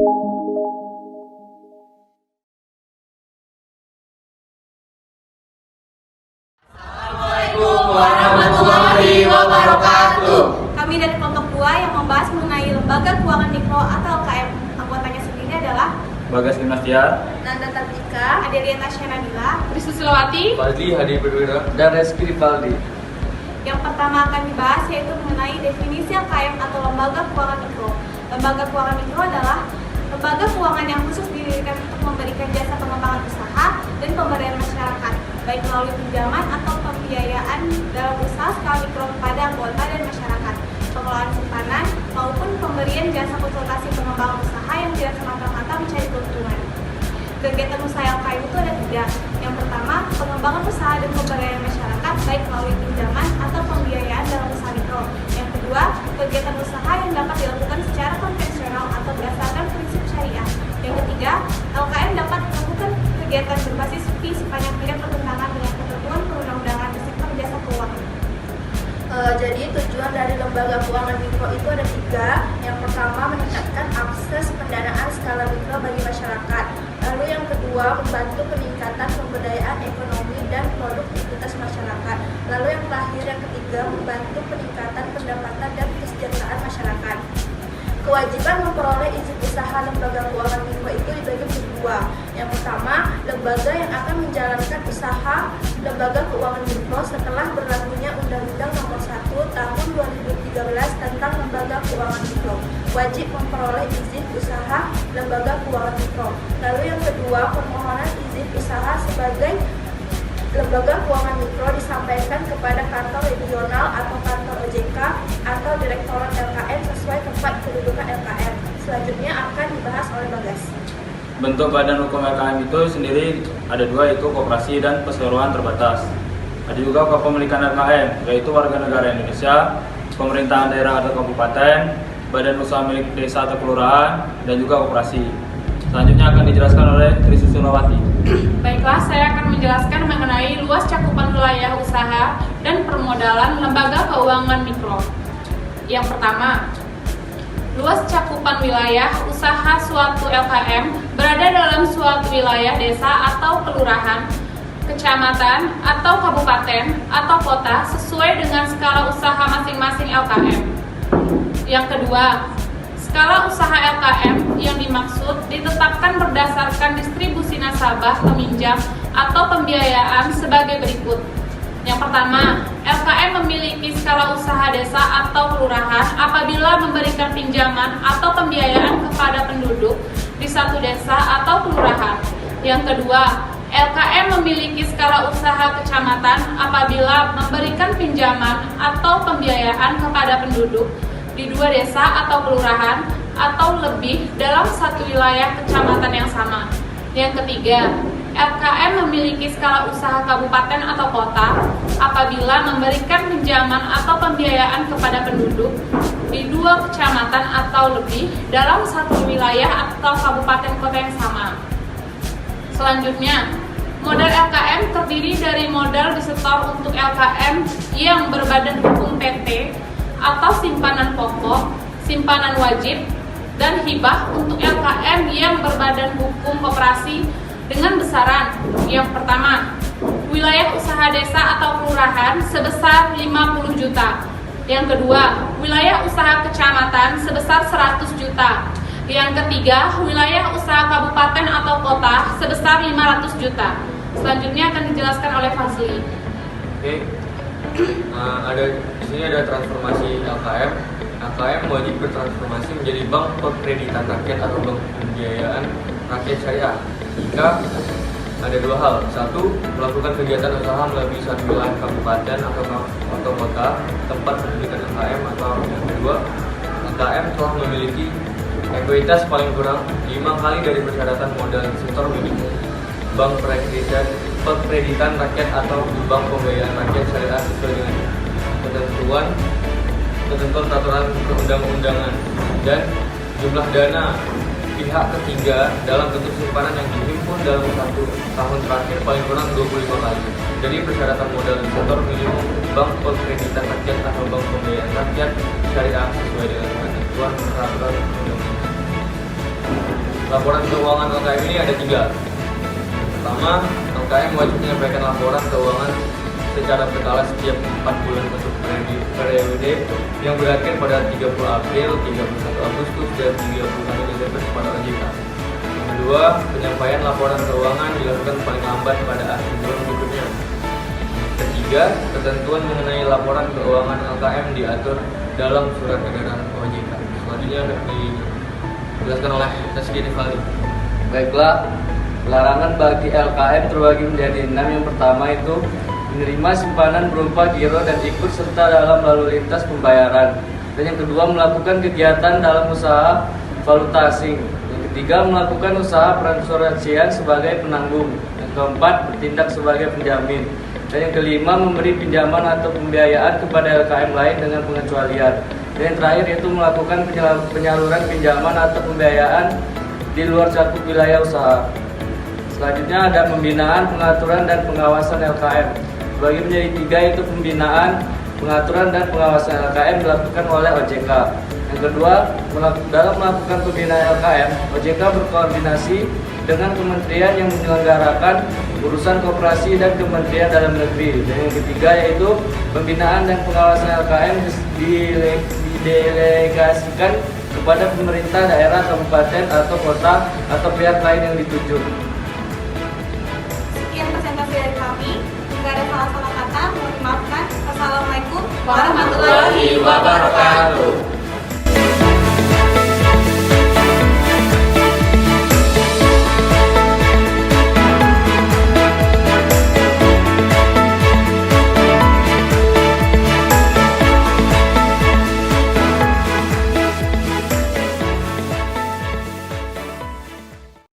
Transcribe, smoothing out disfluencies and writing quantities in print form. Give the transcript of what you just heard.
Assalamualaikum warahmatullahi wabarakatuh. Kami dari kelompok 2 yang membahas mengenai lembaga keuangan mikro atau LKM. Anggotanya sendiri adalah Bagas Gimnastiar, Nanda Tabrika, Adelia Tasya Nabila, Rizky Silawati, Fadli Hadi Perwira, dan Reski Rivaldi. Yang pertama akan dibahas yaitu mengenai definisi LKM atau lembaga keuangan mikro. Lembaga keuangan mikro adalah lembaga keuangan yang khusus didirikan untuk memberikan jasa pengembangan usaha dan pemberdayaan masyarakat, baik melalui pinjaman atau pembiayaan dalam usaha skala mikro kepada anggota dan masyarakat, pengelolaan simpanan, maupun pemberian jasa konsultasi pengembangan usaha yang tidak semata-mata mencari keuntungan. Kegiatan usaha LKM itu ada 3. Yang pertama, pengembangan usaha dan pemberdayaan masyarakat baik melalui pinjaman atau pembiayaan dalam usaha mikro. Yang kedua, kegiatan usaha yang dapat dilakukan secara konvensional atau berdasarkan prinsip syariah. Yang ketiga, LKM dapat melakukan kegiatan berbasis fee sepanjang tidak bertentangan dengan ketentuan perundang-undangan di sektor jasa keuangan. Jadi tujuan dari lembaga keuangan mikro itu ada 3. Yang pertama, meningkatkan akses pendanaan skala mikro bagi masyarakat. Lalu yang kedua, membantu peningkatan pemberdayaan ekonomi dan produktivitas masyarakat. Lalu yang terakhir, yang ketiga, membantu peningkatan pendapatan dan kesejahteraan masyarakat. Kewajiban memperoleh izin usaha lembaga keuangan mikro itu dibagi menjadi 2. Yang pertama, lembaga yang akan menjalankan usaha lembaga keuangan mikro setelah berlakunya Undang-Undang Nomor 1 Tahun 2013 tentang lembaga keuangan mikro wajib memperoleh izin usaha lembaga keuangan mikro. Lalu yang kedua, permohonan izin usaha sebagai lembaga keuangan mikro disampaikan kepada kantor regional atau kantor OJK atau direktorat LKM sesuai tempat kedudukan LKM. Selanjutnya akan dibahas oleh Bagas. Bentuk badan hukum LKM itu sendiri ada 2, yaitu koperasi dan perseroan terbatas. Ada juga kepemilikan LKM, yaitu warga negara Indonesia, pemerintahan daerah atau kabupaten, badan usaha milik desa atau kelurahan, dan juga koperasi. Selanjutnya akan dijelaskan oleh Rizky Silawati. Baiklah, saya akan menjelaskan mengenai luas cakupan wilayah usaha dan permodalan lembaga keuangan mikro. Yang pertama, luas cakupan wilayah usaha suatu LKM berada dalam suatu wilayah desa atau kelurahan, kecamatan atau kabupaten atau kota sesuai dengan skala usaha masing-masing LKM. Yang kedua, skala usaha LKM yang dimaksud ditetapkan berdasarkan distribusi nasabah peminjam atau pembiayaan sebagai berikut. Yang pertama, LKM memiliki skala usaha desa atau kelurahan apabila memberikan pinjaman atau pembiayaan kepada penduduk di satu desa atau kelurahan. Yang kedua, LKM memiliki skala usaha kecamatan apabila memberikan pinjaman atau pembiayaan kepada penduduk di 2 desa atau kelurahan atau lebih dalam satu wilayah kecamatan yang sama. Yang ketiga, LKM memiliki skala usaha kabupaten atau kota apabila memberikan pinjaman atau pembiayaan kepada penduduk di 2 kecamatan atau lebih dalam satu wilayah atau kabupaten kota yang sama. Selanjutnya, modal LKM terdiri dari modal disetor untuk LKM yang berbadan hukum PT atau simpanan pokok, simpanan wajib, dan hibah untuk LKM yang berbadan hukum koperasi dengan besaran. Yang pertama, wilayah usaha desa atau kelurahan sebesar 50 juta. Yang kedua, wilayah usaha kecamatan sebesar 100 juta. Yang ketiga, wilayah usaha kabupaten atau kota sebesar 500 juta. Selanjutnya akan dijelaskan oleh Fazli. Oke. Di sini ada transformasi LKM. LKM wajib bertransformasi menjadi bank perkreditan rakyat atau bank pembiayaan rakyat syariah jika ada 2 hal. 1. Melakukan kegiatan usaha melalui suatu wilayah kabupaten atau kota tempat pendidikan LKM, atau yang kedua, LKM telah memiliki ekuitas paling kurang 5 kali dari persyaratan modal setor minimum bank perkreditan rakyat atau bank pembiayaan rakyat syariah sesuai dengan ketentuan peraturan perundang-undangan, dan jumlah dana pihak ketiga dalam bentuk simpanan yang dihimpun dalam 1 tahun terakhir paling kurang 25 kali. Jadi persyaratan modal setor minimum bank perkreditan rakyat atau bank pembiayaan rakyat syariah sesuai dengan ketentuan peraturan perundang-undangan. Laporan keuangan LKM ini ada 3. Pertama, LKM wajib menyampaikan laporan keuangan secara berkala setiap 4 bulan untuk periode yang berakhir pada 30 April, 31 Agustus, dan 31 Desember kepada OJK. Yang kedua, penyampaian laporan keuangan dilakukan paling lambat pada akhir bulan berikutnya. Ketiga, ketentuan mengenai laporan keuangan LKM diatur dalam surat edaran OJK. Selanjutnya dijelaskan oleh Rizky Rivaldi. Baiklah, larangan bagi LKM terbagi menjadi 6. Yang pertama itu menerima simpanan berupa giro dan ikut serta dalam lalu lintas pembayaran. Dan yang kedua, melakukan kegiatan dalam usaha valuta asing. Yang ketiga, melakukan usaha perasuransian sebagai penanggung. Yang keempat, bertindak sebagai penjamin. Dan yang kelima, memberi pinjaman atau pembiayaan kepada LKM lain dengan pengecualian. Dan yang terakhir yaitu melakukan penyaluran pinjaman atau pembiayaan di luar cakup wilayah usaha. Selanjutnya ada pembinaan, pengaturan, dan pengawasan LKM. Bagi menjadi 3 yaitu pembinaan, pengaturan, dan pengawasan LKM dilakukan oleh OJK. Yang kedua, dalam melakukan pembinaan LKM, OJK berkoordinasi dengan kementerian yang menyelenggarakan urusan koperasi dan Kementerian Dalam Negeri. Dan yang ketiga yaitu pembinaan dan pengawasan LKM didelegasikan kepada pemerintah daerah, kabupaten, atau kota, atau pihak lain yang ditunjuk. Sekian presentasi dari kami. Jika ada salah-salah kata, mohon dimaafkan. Wassalamualaikum warahmatullahi wabarakatuh.